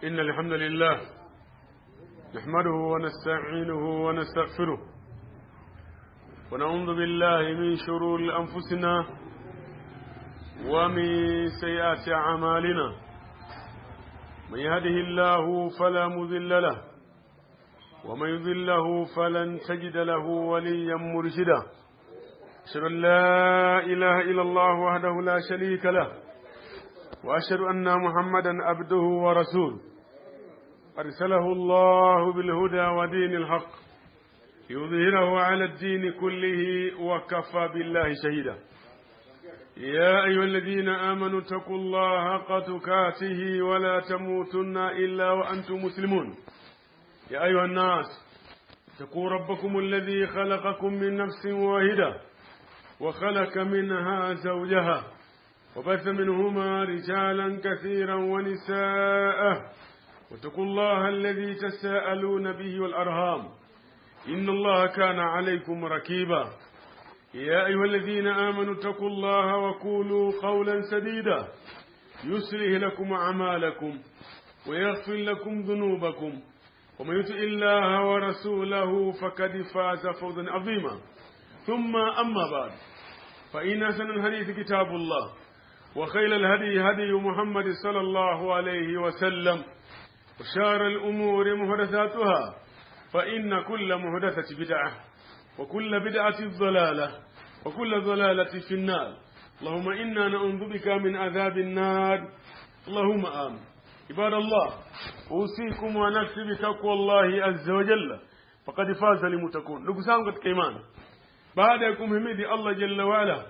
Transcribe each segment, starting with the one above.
إن الحمد لله نحمده ونستعينه ونستغفره ونعوذ بالله من شرور أنفسنا ومن سيئات أعمالنا. من يهده الله فلا مضل له ومن يضلله فلن تجد له وليا مرشدا. أشهد أن لا إله إلا الله وحده لا شريك له وأشهد أن محمدا عبده ورسوله أرسله الله بالهدى ودين الحق يظهره على الدين كله وكفى بالله شهيدا. يا أيها الذين آمنوا اتقوا الله حق تقاته ولا تموتن إلا وأنتم مسلمون. يا أيها الناس اتقوا ربكم الذي خلقكم من نفس واحدة وخلق منها زوجها وبث منهما رجالا كثيرا ونساء واتقوا الله الذي تساءلون به والأرحام إن الله كان عليكم رقيبا. يا أيها الذين آمنوا اتقوا الله وقولوا قولا سديدا يصلح لكم أعمالكم ويغفر لكم ذنوبكم ومن يطع الله ورسوله فقد فاز فوزا عظيما. ثم أما بعد فإن أحسن الحديث كتاب الله وخير الهدي هدي محمد صلى الله عليه وسلم وشار الأمور محدثاتها فإن كل محدثة بدعة وكل بدعة ضلالة وكل ضلالة في النار. اللهم إنا نعوذ بك من عذاب النار اللهم آمين. عباد الله أوصيكم ونفسي بتقوى الله عز وجل فقد فاز المتقون. نقسم katika imani baada ya kumhimidi Allah jalla waala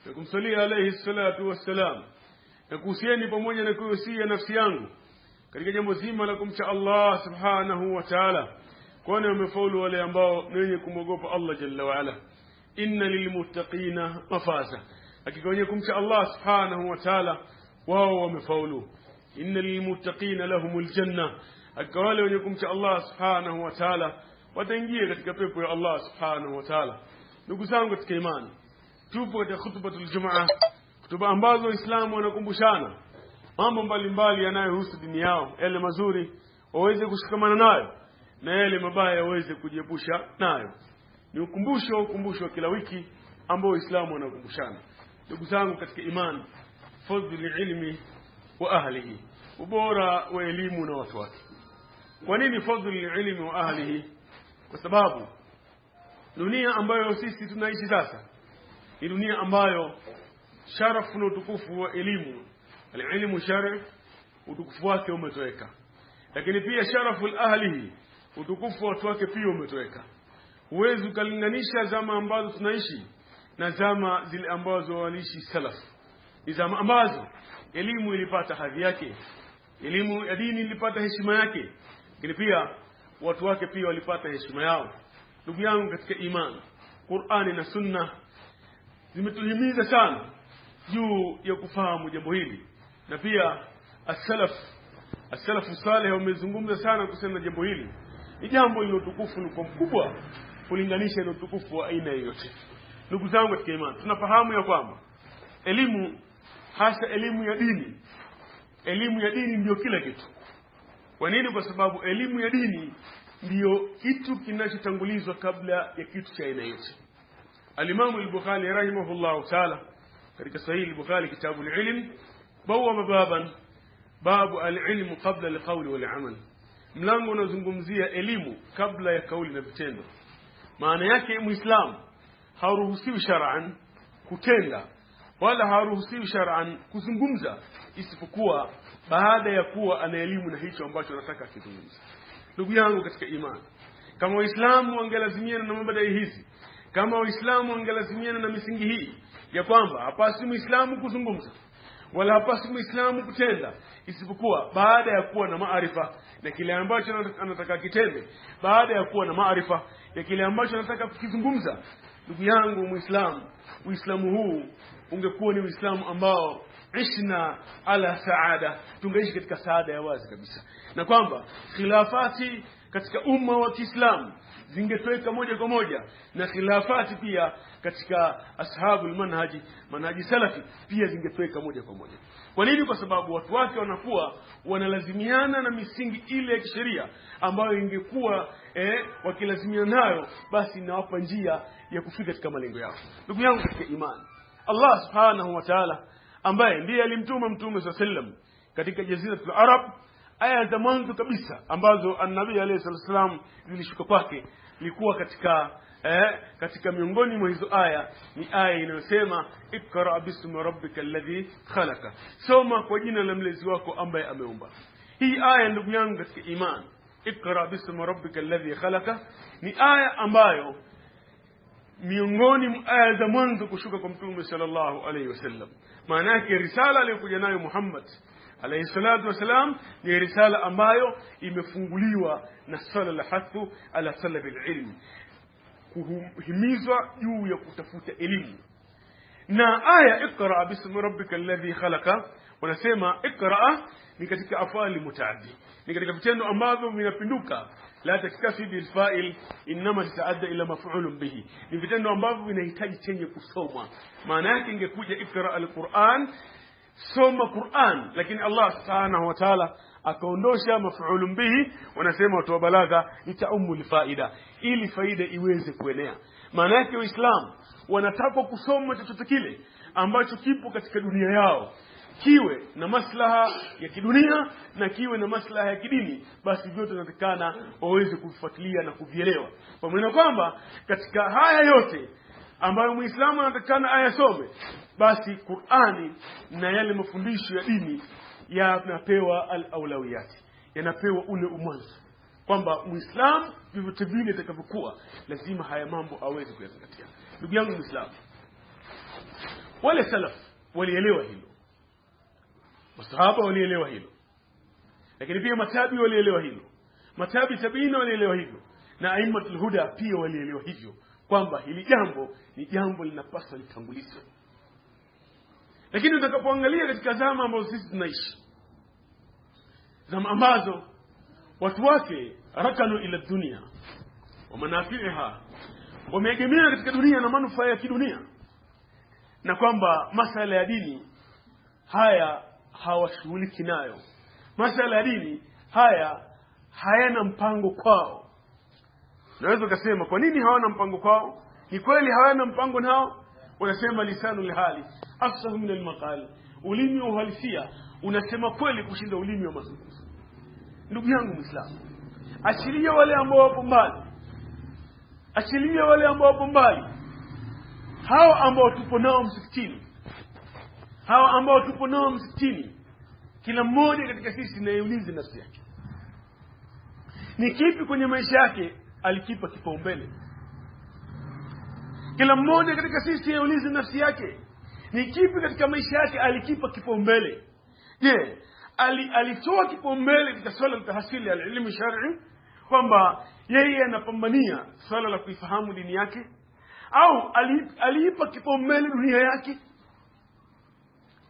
na kumsalia alayhi salatu wassalam na kuhusieni pamoja na kuhusia nafsi yangu katika jambo zima la kumcha Allah subhanahu wa ta'ala, kwani wamefaulu wale ambao ni wenye kumogopa Allah jalla waala. Inna lilmuttaqina mafaza, hakika wenye kumcha Allah subhanahu wa ta'ala wao wamefaulu. Inna lilmuttaqina lahumul janna, hakika wale wenye kumcha Allah subhanahu wa ta'ala wataingia katika pepo ya Allah subhanahu wa ta'ala. Ndugu zangu katika imani, tupo katika khutbatul Jumaa, kutuba ambazo Waislamu wanakumbushana mambo mbalimbali yanayohusu dini yao, yale mazuri waweze kushikamana nayo na yale mabaya waweze kujiepusha nayo. Ni ukumbusho kila wiki ambao Waislamu wanakumbushana. Ndugu zangu katika imani, fadhlu ilmi wa ahlihi, ubora wa elimu na watu wake. Kwa nini fadhlu ilmi wa ahlihi? Kwa sababu dunia ambayo sisi tunaishi sasa ni dunia ambayo sharafu na utukufu wa elimu, elimu shar'i, utukufu wake umetoweka. Lakini pia sharafu ahlihi, utukufu wa watu wake pia umetoweka. Huwezi kulinganisha zama ambazo tunaishi na zama zile ambazo waliishi salaf. Ni zama ambazo elimu ilipata hadhi yake, elimu ya dini ilipata heshima yake, lakini pia watu wake pia walipata heshima yao. Ndugu yangu katika imani, Qur'ani na Sunna zimetuhimiza sana juu ya kufahamu jambo hili, na pia as-salafu salih wamezungumza sana kusema jambo hili ni jambo lilo tukufu kwa mkubwa kulinganisha na utukufu wa aina yoyote. Ndugu zangu katika imani, tunafahamu ya kwamba elimu, hasa elimu ya dini ndio kila kitu. Kwa nini? Kwa sababu elimu ya dini ndio kitu kinachotangulizwa kabla ya kitu cha aina yote. Al-Imam al-Bukhari rahimahullah ta'ala katika Sahih al-Bukhari kitabu al-ilm bawa baban babu al-ilm qabla al-qawl wal-amal, mlango unazungumzia elimu kabla ya kauli na vitendo. Maana yake Muislamu haruhusiwi shar'an kutenda wala haruhusiwi shar'an kuzungumza isipokuwa baada ya kuwa ana elimu na hicho ambacho anataka kuzungumza. Ndugu yangu katika imani, kama Waislamu wangelazimiana na mabadai hizi, kama Waislamu wangelazimiana na misingi hii ya kwamba hapaswi Muislamu kuzungumza wala hapaswi Muislamu kutenda isipokuwa baada ya kuwa na maarifa na kile ambacho anataka kitende, baada ya kuwa na maarifa ya kile ambacho anataka kukizungumza. Ndugu yangu Muislamu, Uislamu huu ungekuwa ni Uislamu ambao ishna ala saada, tungeishi katika saada ya wazi kabisa, na kwamba khilafati katika umma wa Kiislamu zingetoweka moja kwa moja, na khilafati pia katika ashabul manhaji salafi pia zingetoweka moja kwa moja. Kwa nini? Kwa sababu watu wake wanakuwa wanalazimiana na misingi ile ya kisheria ambayo ingekuwa wakilazimiana nayo, basi inawapa njia ya kufika katika malengo yao. Ndugu yangu katika imani, Allah subhanahu wa ta'ala ambaye ndiye alimtuma Mtume sallam katika jaziratul Arab, aya za mwanzo kabisa ambazo an-nabii alayhi salam zilishuka kwake ilikuwa katika miongoni mwa hizo aya ni aya inayosema ikra bismi rabbikal ladhi khalaqa, soma kwa jina la mlezi wako ambaye ameumba. Hii aya ndugu yangu katika imani, ikra bismi rabbikal ladhi khalaqa, ni aya ambayo miongoni mwa aya za mwanzo kushuka kwa Mtume sallallahu alayhi wasallam. Maana yake risala aliyokuja nayo Muhammad alayhi salatu wasalam ni risala ambayo imefunguliwa na sala la hathu ala talab alilm, kuhimizwa juu ya kutafuta elimu. Na aya ikra bismi rabbikal ladhi khalaqa, wanasema ikra ni katika afali mutaaddi, ni katika vitendo ambavyo vinapinduka, la taktafi bil fa'il inma ta'adda ila maf'ulun bihi, ni vitendo ambavyo vinahitaji chenye kusoma. Maana yake ingekuja ikra alquran, soma Qur'an, lakini Allah subhanahu wa ta'ala akaondosha maf'ulun bihi, wanasema watu wa balagha itaumul faida, ili faida iweze kuenea. Maana yake Waislamu wanataka kusoma chochote kile ambacho kipo katika dunia yao, kiwe na maslaha ya kidunia na kiwe na maslaha ya kidini, basi vyote vinatakana waweze kufuatilia na kuvielewa. Kwa maana kwamba katika haya yote ambayo Muislamu anatakana ayasome, basi Qur'ani na yale mafundisho ya dini yanapewa al-aulawiyati, yanapewa ule umwanzo, kwamba Muislamu vivyote vile itakavyokuwa lazima haya mambo aweze kuyazingatia. Ndugu yangu Muislamu, wale salaf walielewa hilo, masahaba walielewa hilo, lakini pia matabi walielewa hilo, matabi tabiina walielewa hilo, na aimatul huda pia walielewa hivyo, kwamba hili jambo ni jambo linapaswa litangulizwe. Lakini utakapoangalia katika zama ambazo sisi tunaishi, zama ambazo watu wake rakanu ila dunia wa manafiha, wameegemea katika dunia na manufaa ya kidunia, na kwamba masala ya dini haya hawashughuliki nayo, masala ya dini haya hayana mpango kwao. Naweza kusema kwa nini hawana mpango kwao? Ni kweli hawana mpango nao. Wanasema lisanul hali afsahu min almaqal, ulimi wa uhalisia unasema kweli kushinda ulimi wa mazungumzo. Ndugu yangu Muislamu, achilia wale ambao wapo mbali, achilia wale ambao wapo mbali, hao ambao tupo nao msikitini, hao ambao tupo nao msikitini, kila mmoja katika sisi naiulize nafsi yake, ni kipi kwenye maisha yake alikipa kipaumbele? Kila mmoja katika sisi aulize nafsi yake, ni kipi katika maisha yake alikipa kipaumbele? Je, alitoa kipaumbele katika swala la tahsili ya elimu shar'i, kwamba yeye anapambania swala la kuifahamu dini yake, au aliipa kipaumbele dunia yake?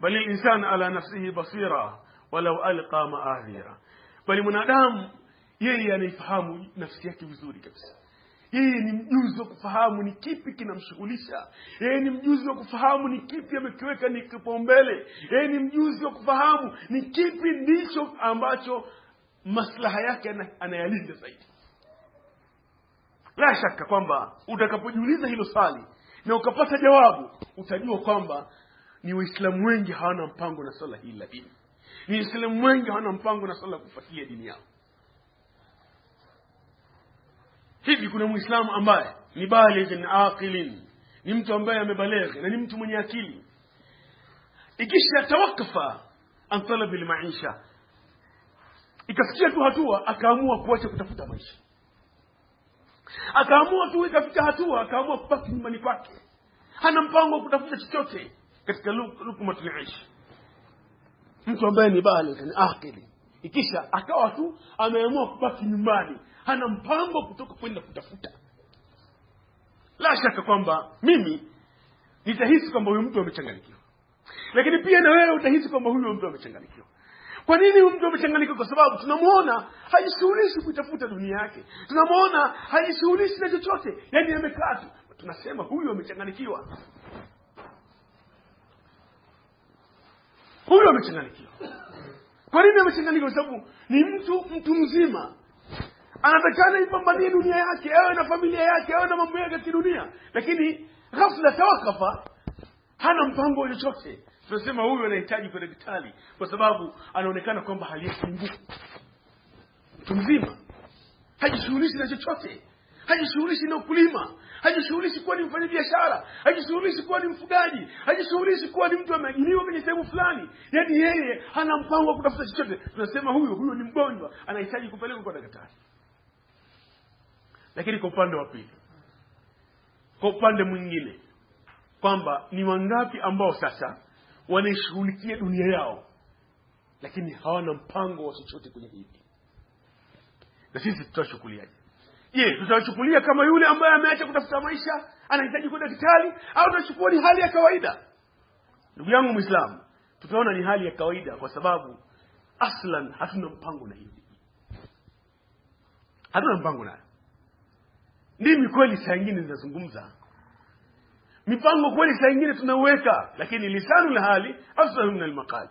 Bali insan ala nafsihi basira walau alqa ma'adhira, bali mwanadamu yeye anaifahamu nafsi yake vizuri kabisa. Yeye ni mjuzi wa kufahamu ni kipi kinamshughulisha, yeye ni mjuzi wa kufahamu ni kipi amekiweka ni kipaumbele, yeye ni mjuzi wa kufahamu ni kipi ndicho ambacho maslaha yake anayalinda zaidi. La shaka kwamba utakapojiuliza hilo swali na ukapata jawabu, utajua kwamba ni Waislamu wengi hawana mpango na swala hili la dini, ni Waislamu wengi hawana mpango na swala kufuatilia dini yao. Hivi kuna Muislamu ambaye ni balighin aqilin, ni mtu ambaye amebalighi na ni mtu mwenye akili, ikisha tawakafa an talab almaisha, ikafikia tu hatua akaamua kuacha kutafuta maisha, akaamua tu ikafika hatua akaamua kubaki nyumbani kwake, hana mpango wa kutafuta chochote katika lukumatul aish. Mtu ambaye ni balighin aqilin, ikisha akawa tu ameamua kubaki nyumbani, hana mpango kutoka kwenda kutafuta. La shaka kwamba mimi nitahisi kwamba huyu mtu amechanganyikiwa, Lakini pia na wewe utahisi kwamba huyu mtu amechanganyikiwa. Kwa nini huyu mtu amechanganyikiwa? Kwa sababu tunamuona hajishughulishi kutafuta dunia yake. Tunamuona hajishughulishi na chochote. Yaani amekaa tu. Tunasema huyu amechanganyikiwa. Huyu amechanganyikiwa. Kwa nini amechanganyikiwa? Kwa sababu ni mtu mzima. Anatakana ipambanie dunia yake, awe na familia yake, awe na mambo yake ya kidunia. Lakini ghafla tawakafa, hana mpango chochote. Tunasema huyu anahitaji kwenda hospitali kwa sababu anaonekana kwamba hali yake ni ngumu. Mtu mzima hajishughulishi na chochote. Hajishughulishi na ukulima, hajishughulishi kuwa ni mfanyabiashara, hajishughulishi kuwa ni mfugaji, hajishughulishi kuwa ni mtu ameajiriwa kwenye sehemu fulani. Yaani yeye hana mpango wa kutafuta chochote. Tunasema huyu ni mgonjwa, anahitaji kupelekwa kwa daktari. Lakini kwa upande wa pili, kwa upande mwingine, kwamba ni wangapi ambao sasa wanashughulikia dunia yao lakini hawana mpango wa chochote kwenye hili. Na sisi tutachukuliaje? Je, tutachukulia kama yule ambaye ameacha kutafuta maisha anahitaji kwenda hospitali, au tutachukua ni hali ya kawaida? Ndugu yangu Muislamu, tutaona ni hali ya kawaida kwa sababu aslan hatuna mpango na hili. Hatuna mpango nayo. Ndimi kweli saa nyingine ninazungumza. Mipango kweli saa nyingine tunaweka, lakini lisanul hali afsahu min almaqal.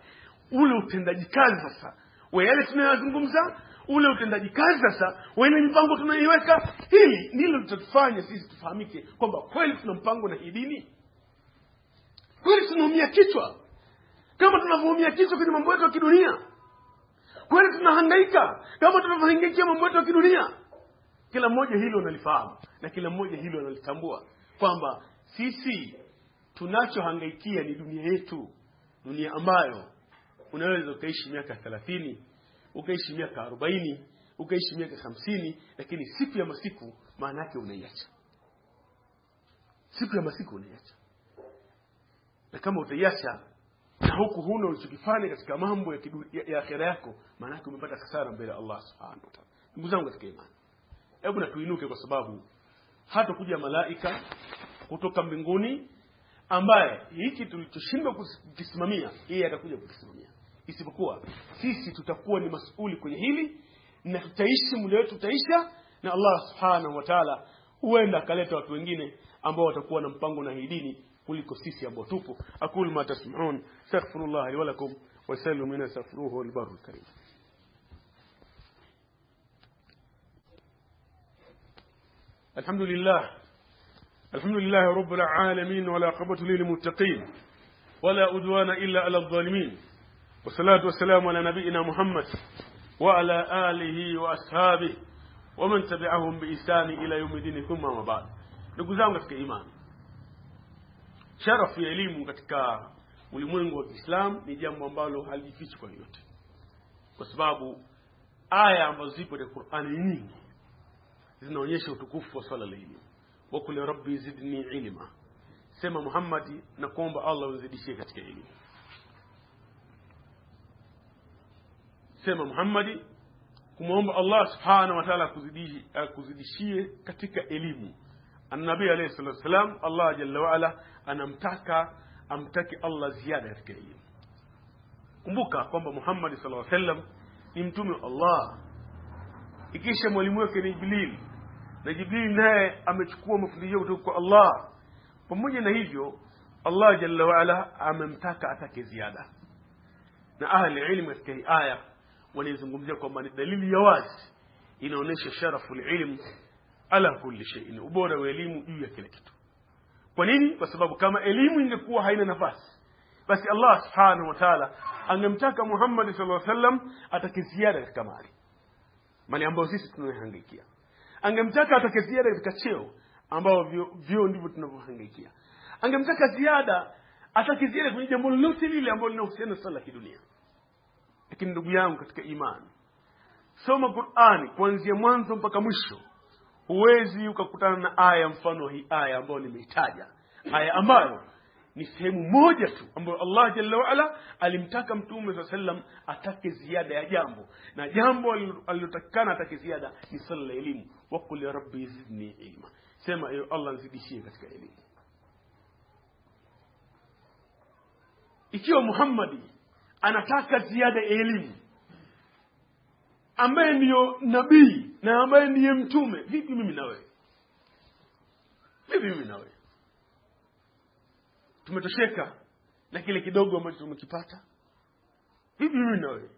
Ule utendaji kazi sasa wa yale tunayozungumza, ule utendaji kazi sasa wa ile mipango tunaiweka, hili ndilo litatufanya sisi tufahamike kwamba kweli tuna mpango na hii dini. Kweli tunaumia kichwa kama tunavyoumia kichwa kwenye mambo yetu ya kidunia. Kweli tunahangaika kama tunavyohangaika mambo yetu ya kidunia. Kila mmoja hilo analifahamu na kila mmoja hilo analitambua kwamba sisi tunachohangaikia ni dunia yetu, dunia ambayo unaweza ukaishi miaka 30, ukaishi miaka 40, ukaishi miaka 50, lakini siku ya masiku maana yake unaiacha. Siku ya masiku unaiacha. Na kama utaiacha na huku huna ulichokifanya katika mambo ya akhera yako, maana yake umepata hasara mbele ya Allah Subhanahu wa Ta'ala. Ndugu zangu katika imani, hebu na tuinuke, kwa sababu hata kuja malaika kutoka mbinguni ambaye hiki tulichoshindwa kukisimamia yeye atakuja kukisimamia. Isipokuwa sisi tutakuwa ni masuli kwenye hili na tutaishi, muda wetu utaisha, na Allah Subhanahu wa Ta'ala huenda akaleta watu wengine ambao watakuwa na mpango na hii dini kuliko sisi ambao tupo. Aqul ma tasma'un, astaghfirullah li wa lakum wa sallu min astaghfiruhu wal barul karim. الحمد لله رب العالمين، ولا عقبة للمتقين ولا أدوان إلا على الظالمين، والصلاة والسلام على نبينا محمد وعلى آله وأصحابه ومن تبعهم بإحسان إلى يوم الدين. ثم ما بعد. ndugu zangu katika imani, sharafu ya elimu katika ulimwengu wa Kiislamu ni jambo ambalo halijifichi kwa yote, kwa sababu aya ambazo zipo katika Qur'ani nyingi zinaonyesha utukufu wa swala la elimu. Wa qul rabbi zidni ilma, sema Muhammad na kuomba Allah unizidishie katika elimu. Sema Muhammad kumuomba Allah Subhanahu wa Ta'ala kuzidishie katika elimu. An-Nabii alayhi salatu wasalam, Allah jalla wa ala amtaki Allah ziada katika elimu. Kumbuka kwamba Muhammad sallallahu alayhi wasallam ni mtume wa Allah, ikisha mwalimu wake ni Jibril, na Jibril naye amechukua mafundisho kutoka kwa Allah. Pamoja na hivyo Allah jalla wa ala amemtaka atake ziada, na ahli ilmu katika hii aya wanazungumzia kwamba ni dalili ya wazi inaonyesha sharafu ilmu ala kulli shay'in, ubora wa elimu juu ya kila kitu. Kwa nini? Kwa sababu kama elimu ingekuwa haina nafasi, basi Allah Subhanahu wa Ta'ala angemtaka Muhammad sallallahu alaihi wasallam atake ziada katika mali ambayo sisi tunahangaikia. Angemtaka atake ziada katika cheo ambao vio ndivyo tunavyohangaikia. Angemtaka ziada atake ziada kwenye jambo lolote lile ambalo linahusiana na swala la kidunia. Lakini ndugu yangu katika imani, soma Qur'ani kuanzia mwanzo mpaka mwisho, huwezi ukakutana na aya mfano hii aya ambayo nimeitaja, aya ambayo ni sehemu moja tu ambayo Allah jalla wa ala alimtaka mtume sallallahu alayhi wasallam atake ziada ya jambo, na jambo alilotakana atake ziada ni swala la elimu. Wa qul ya rabbi zidni ilma, sema ewe Allah nizidishie katika elimu. ikiwa Muhammad anataka ziada ya elimu, ambaye ndiyo nabii na ambaye ndiye mtume, vipi mimi na wewe? Vipi mimi na wewe? Tumetosheka na kile kidogo ambacho tumekipata? Vipi mimi na wewe?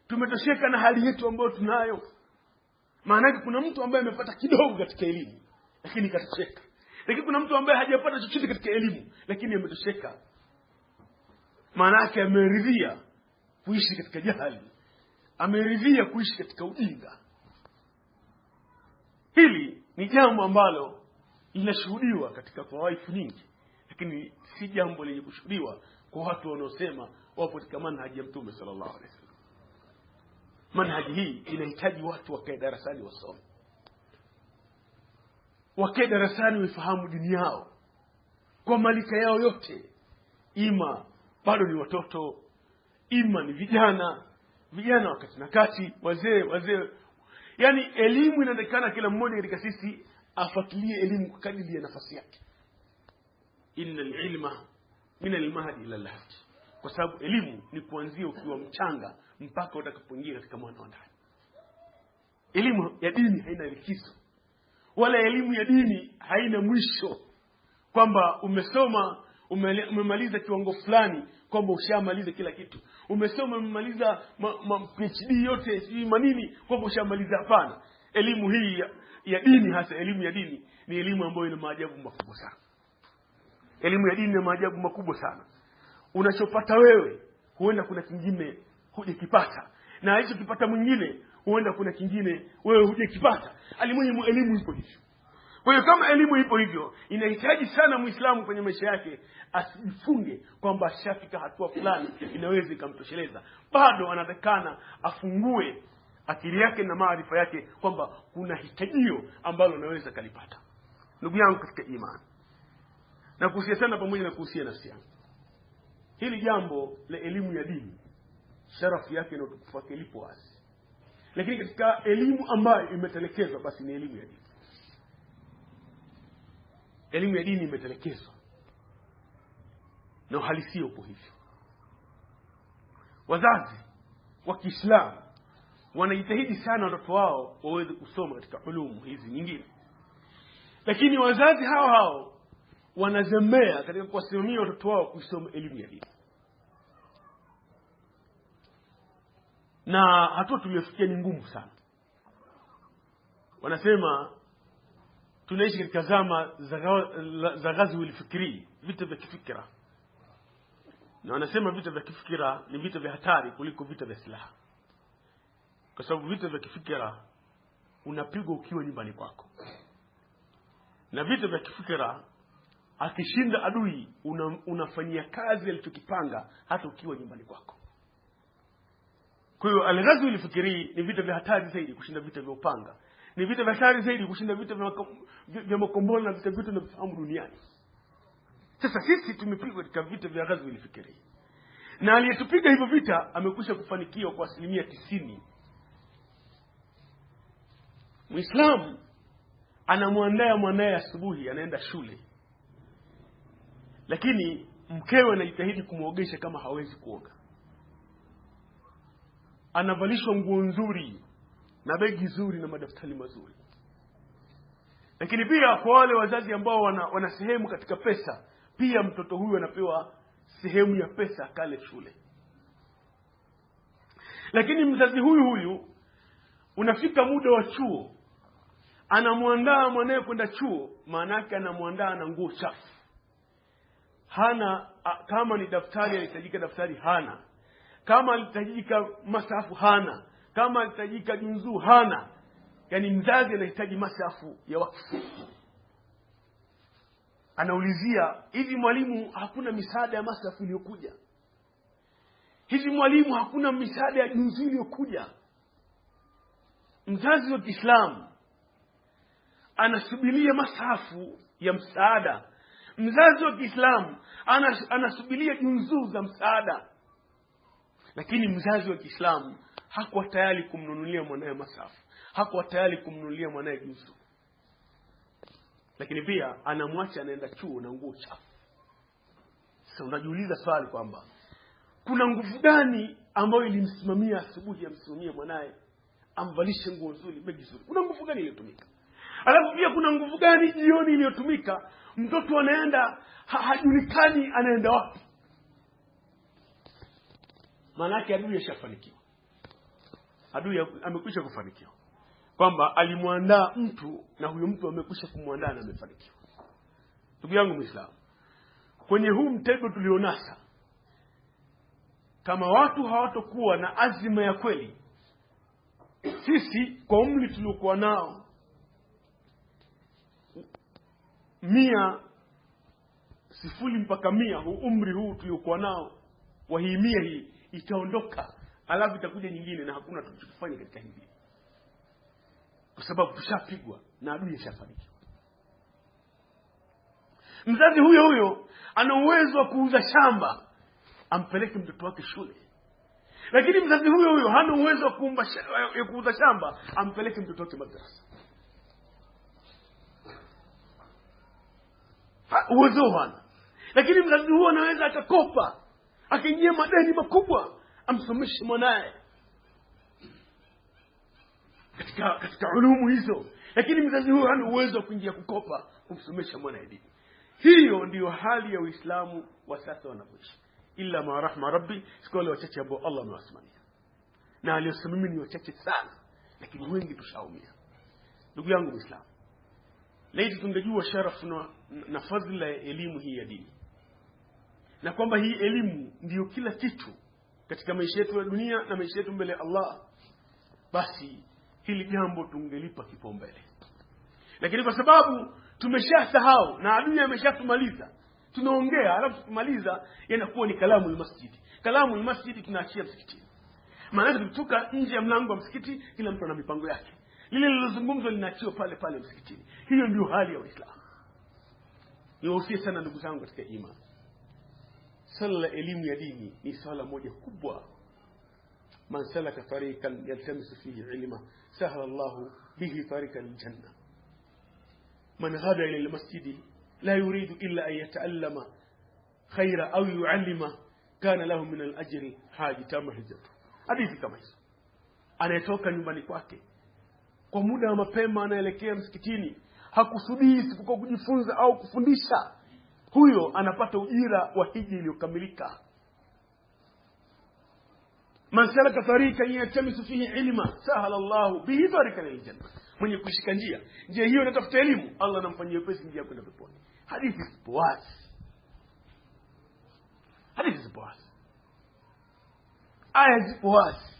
Tumetosheka na hali yetu ambayo tunayo? Maana kuna mtu ambaye amepata kidogo katika elimu lakini katosheka. Lakini kuna mtu ambaye hajapata chochote katika elimu lakini ametosheka. Maana yake ameridhia kuishi katika jahali, ameridhia kuishi katika ujinga. Hili ni jambo ambalo linashuhudiwa katika tawaifu nyingi, lakini si jambo lenye kushuhudiwa kwa watu wanaosema wapo katika manhaji ya Mtume sallallahu alaihi wasallam. Manhaji hii inahitaji watu wakae darasani wasome, wakae darasani wafahamu dini yao kwa malika yao yote, ima bado ni watoto, ima ni vijana wakati na kati, wazee. Yani elimu inaonekana kila mmoja katika sisi afuatilie elimu kwa kadiri ya nafasi yake. Innal ilma min al-mahdi ila al-lahd. Kwa sababu elimu ni kuanzia ukiwa mchanga mpaka utakapoingia katika mwana wa ndani. Elimu ya dini haina likizo, wala elimu ya dini haina mwisho, kwamba umesoma umemaliza kiwango fulani kwamba ushamaliza kila kitu. Umesoma umemaliza PhD yote si manini kwamba ushamaliza. Hapana. Elimu hii ya dini, hasa elimu ya dini, ni elimu ambayo ina maajabu makubwa sana. Elimu ya dini ina maajabu makubwa sana. Unachopata wewe huenda kuna kingine hujakipata, na hicho kipata mwingine huenda kuna kingine wewe hujakipata. Elimu ipo hivyo. Kwa hiyo kama elimu ipo hivyo, inahitaji sana Muislamu kwenye maisha yake asijifunge kwamba shafika hatua fulani inaweza ikamtosheleza. Bado anatakana afungue akili yake na maarifa yake kwamba kuna hitajio ambalo anaweza kalipata. Ndugu yangu katika imani, na kuhusia sana pamoja na kuhusia nafsi yangu, hili jambo la elimu ya dini, sharafu yake na utukufu wake lipo wazi. Lakini katika elimu ambayo imetelekezwa, basi ni elimu ya dini. Elimu ya dini imetelekezwa na uhalisia upo hivyo. Wazazi wa Kiislamu wanajitahidi sana watoto wao waweze kusoma katika ulumu hizi nyingine, lakini wazazi hao wanazembea katika kuwasimamia watoto wao kusoma elimu ya dini. Na hatua tuliyofikia ni ngumu sana. Wanasema tunaishi katika zama za ghazwi al-fikri, vita vya kifikra. Na wanasema vita vya kifikra ni vita vya hatari kuliko vita vya silaha. Kwa sababu vita vya kifikra unapigwa ukiwa nyumbani kwako. Na vita vya kifikra akishinda adui unafanyia kazi alichokipanga hata ukiwa nyumbani kwako. Kwa hiyo al-ghazwi al-fikri ni vita vya hatari zaidi kushinda vita vya upanga. Ni vita vya hatari zaidi kushinda vita vya makombora na vita vyote tunavyofahamu duniani. Sasa sisi tumepigwa katika vita vya ghazwi al-fikri. Na aliyetupiga hivyo vita amekwisha kufanikiwa kwa 90%. Muislamu anamwandaa mwanae asubuhi anaenda shule, lakini mkewe anajitahidi kumuogesha kama hawezi kuoga. Anavalishwa nguo nzuri na begi nzuri na madaftari mazuri. Lakini pia kwa wale wazazi ambao wana sehemu katika pesa, pia mtoto huyu anapewa sehemu ya pesa kale shule. Lakini mzazi huyu unafika muda wa chuo, anamwandaa mwanae kwenda chuo, maana yake anamwandaa na nguo chafu. Hana, kama ni daftari alihitajika daftari hana, kama alihitajika masafu hana, kama alihitajika junzu hana. Yani mzazi anahitaji masafu ya wakfu. Anaulizia, hivi mwalimu hakuna misaada ya masafu iliyokuja? Hivi mwalimu hakuna misaada ya junzu iliyokuja? Mzazi wa Kiislamu anasubiria masafu ya msaada. Mzazi wa Kiislamu anasubiria junzu za msaada. Lakini mzazi wa Kiislamu hakuwa tayari kumnunulia mwanae masafu, hakuwa tayari kumnunulia mwanae junzu. Lakini pia anamwacha anaenda chuo na nguo chafu. Sasa unajiuliza swali kwamba kuna nguvu gani ambayo ilimsimamia asubuhi amsimamie mwanae amvalishe nguo nzuri, begi nzuri? Kuna nguvu gani iliyotumika? Alafu pia kuna nguvu gani jioni iliyotumika? Mtoto anaenda hajulikani anaenda wapi. Maana yake adui ashafanikiwa. Adui amekwisha kufanikiwa. Kwamba alimwandaa mtu na huyo mtu amekwisha kumwandaa na amefanikiwa. Ndugu yangu Muislamu, kwenye huu mtego tulionasa, kama watu hawatokuwa na azima ya kweli, sisi kwa umri tuliokuwa nao 100 mpaka 100, huu umri huu tuliokuwa nao wa hii 100 hii itaondoka, alafu itakuja nyingine na hakuna tutakachofanya katika hivi, kwa sababu tushapigwa na adui ashafanikiwa. Mzazi huyo ana uwezo wa kuuza shamba ampeleke mtoto wake shule, lakini mzazi huyo hana uwezo wa kuuza shamba ampeleke mtoto wake madrasa. Uwezo hana. Lakini mzazi huyo anaweza akakopa, akaingia madeni makubwa amsomeshe mwanae katika ulumu hizo, lakini mzazi huyo hana uwezo wa kuingia kukopa kumsomesha mwanae dini. Hiyo ndiyo hali ya Uislamu wa sasa wanapoishi. Illa ma rahma rabbi, siku wale wachache ambao Allah amewasimamia, na aliyosimamia ni wachache sana, lakini wengi tushaumia. Ndugu yangu Muislamu, laiti tungejua sharafu na fadhila ya elimu hii ya dini, na kwamba hii elimu ndiyo kila kitu katika maisha yetu ya dunia na maisha yetu mbele ya Allah, basi hili jambo tungelipa kipaumbele. Lakini kwa sababu tumeshasahau na adui ameshatumaliza, tunaongea alafu kumaliza yanakuwa ni kalamu almasjidi. Kalamu almasjidi tunaachia msikitini. Maana tukitoka nje ya mlango wa msikiti kila mtu ana mipango yake. Lile lilozungumzwa linaachiwa pale pale msikitini. Hiyo ndio hali ya Uislamu. Niwahusie sana ndugu zangu katika imani. Swala la elimu ya dini ni swala moja kubwa. Man salaka tariqan yaltamisu fihi ilma sahala Allahu bihi tariqan aljanna. من غدا إلى المسجد لا يريد إلا أن يتعلم خيرا أو يعلم كان له من الأجر حاجة تامة hijratu. Hadithi kama hizo. Anayetoka nyumbani kwake kwa muda wa mapema anaelekea msikitini, hakusudii isipokuwa kujifunza au kufundisha, huyo anapata ujira wa hija iliyokamilika. Man salaka tariqan yaltamisu fihi ilma sahala Allahu bihi tariqan aljanna. Mwenye kushika njia hiyo anatafuta elimu, Allah anamfanyia wepesi njia kwenda peponi. Hadithi zipo wazi. Aya zipo wazi.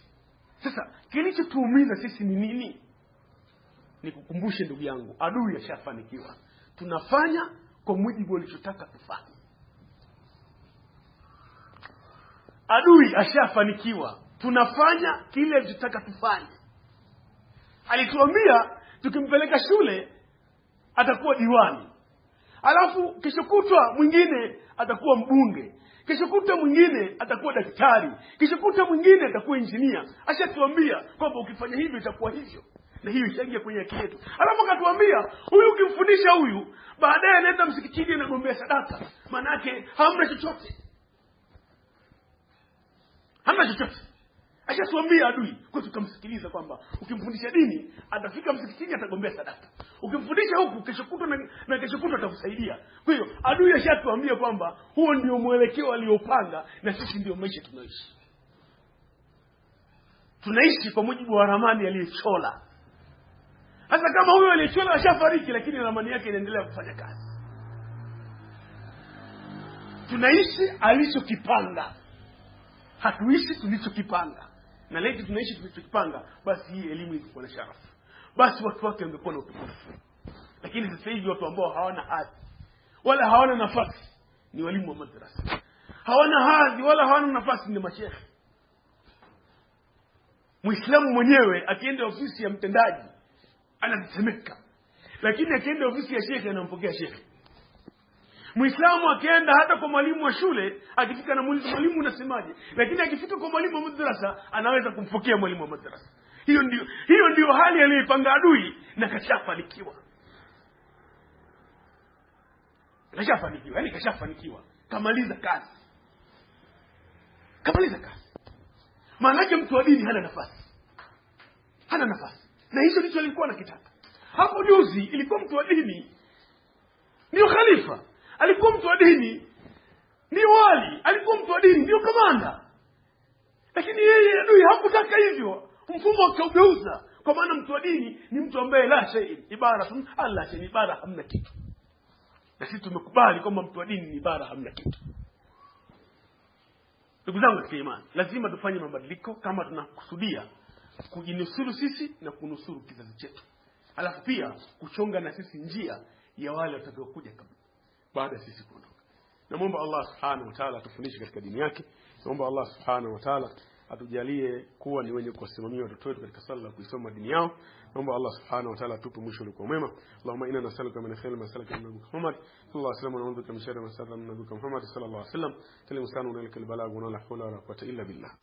Sasa kilichotuumiza sisi ni nini? Ni kukumbushe ndugu yangu, adui ashafanikiwa. Tunafanya kwa mujibu alichotaka tufanye. Adui ashafanikiwa. Tunafanya kile alichotaka tufanye. Alituambia tukimpeleka shule atakuwa diwani, alafu kesho kutwa mwingine atakuwa mbunge, kesho kutwa mwingine atakuwa daktari, kesho kutwa mwingine atakuwa injinia. Ashatuambia kwamba ukifanya hivyo itakuwa hivyo, na hiyo ishaingia kwenye akili yetu. Alafu akatuambia huyu ukimfundisha huyu, baadaye anaenda msikitini na gombea sadaka, maana yake hamna chochote. Ashatuambia adui, kwa tukamsikiliza kwamba ukimfundisha dini atafika msikitini atagombea sadaka. Ukimfundisha huku kesho kutwa na kesho kutwa atakusaidia. Kwa hiyo adui ashatuambia kwamba huo ndio mwelekeo aliopanga, na sisi ndio maisha tunaishi. Tunaishi kwa mujibu wa ramani aliyochora. Hata kama huyo aliyechora ashafariki, lakini ramani yake inaendelea kufanya kazi. Tunaishi alichokipanga. Hatuishi tulichokipanga. Na leo tunaishi tulichokipanga, basi hii elimu ingekuwa na sharafu. Basi watu wake wangekuwa na utukufu. Lakini sasa hivi watu ambao hawana hadhi wala hawana nafasi ni walimu wa madrasa. Hawana hadhi wala hawana nafasi ni mashehe. Muislamu mwenyewe akienda ofisi ya mtendaji anatetemeka, lakini akienda ofisi ya shekhe anampokea shekhe. Muislamu akienda hata kwa mwalimu wa shule, akifika na mwalimu unasemaje, lakini akifika kwa mwalimu wa madrasa anaweza kumpokea mwalimu wa madrasa. Hiyo ndio hali aliyopanga adui, na kashafanikiwa. Kashafanikiwa, kamaliza kazi. kamaliza kazi. Maana yake mtu wa dini hana nafasi. Hana nafasi. Na hicho ndicho alikuwa anakitaka. Hapo juzi ilikuwa mtu wa dini ndio khalifa, alikuwa mtu wa dini ndio wali, alikuwa mtu wa dini ndio kamanda. Lakini yeye adui hakutaka hivyo. Mfumo akaugeuza, kwa maana mtu wa dini ni mtu ambaye la shay, ibara Allah ni ibara, hamna kitu. Na sisi tumekubali kwamba mtu wa dini ni ibara, hamna kitu. Ndugu zangu katika imani, lazima tufanye mabadiliko kama tunakusudia kujinusuru sisi na kunusuru kizazi chetu. Alafu pia kuchonga na sisi njia ya wale watakaokuja baada sisi kuondoka. Naomba Allah subhanahu wa ta'ala atufundishe katika dini yake. Naomba Allah subhanahu wa ta'ala atujalie kuwa ni wenye kuwasimamia watoto wetu katika sala kuisoma dini yao. Naomba Allah subhanahu wa ta'ala atupe mwisho uliokuwa mwema. Allahumma inna nas'aluka min khayri ma sa'alaka min Muhammad sallallahu alayhi wasallam wa na'udhu bika min sharri ma sa'alaka min Muhammad sallallahu alayhi wasallam. Talimu sana unalika albalagh wa la hawla wa la quwwata illa billah.